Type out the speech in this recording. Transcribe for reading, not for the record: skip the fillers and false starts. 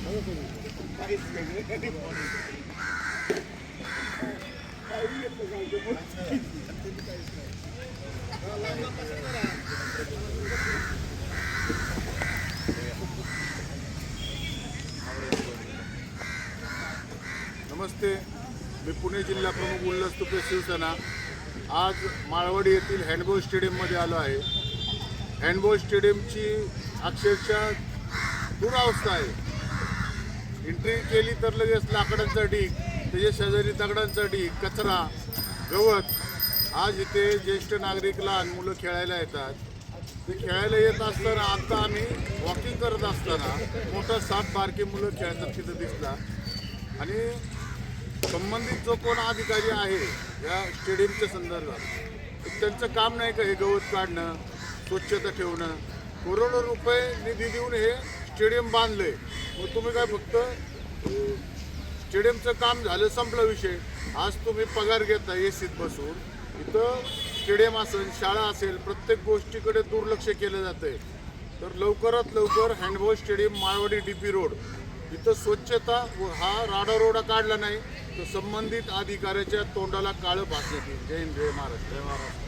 नमस्ते, मी पुणे जिल्हा प्रमुख उल्हास तुपे शिवसेना आज माळवाडी येथील हँडबॉल स्टेडियममध्ये आलो आहे। हँडबॉल स्टेडियमची अक्षरशः दुरावस्था आहे। एंट्री केली तर लगेच लाकडांचा ढीग, त्याच्या शेजारी दगडांचा ढीग, कचरा, गवत। आज इथे ज्येष्ठ नागरिक, लहान मुलं खेळायला येतात। ते खेळायला येत असताना आता आम्ही वॉकिंग करत असताना मोठा 7 बारके मुलं खेळतात तिथं दिसला। आणि संबंधित जो कोण अधिकारी आहे या स्टेडियमच्या संदर्भात, त्यांचं काम नाही का हे गवत काढणं, स्वच्छता ठेवणं? करोडो रुपये निधी देऊन हे स्टेडियम बांधले, मग तुम्ही काय फक्त स्टेडियमचं काम झालं, संपला विषय। आज तुम्ही पगार घेता एसीत बसून, इथं स्टेडियम असेल, शाळा असेल, प्रत्येक गोष्टीकडे दुर्लक्ष केलं जातंय। तर लवकरात लवकर handball stadium Malwadi DP road इथं स्वच्छता हा राडारोडा काढला नाही तर संबंधित अधिकाऱ्याच्या तोंडाला काळं फासण्यात येईल। जय हिंद, जय महाराष्ट्र, जय महाराष्ट्र।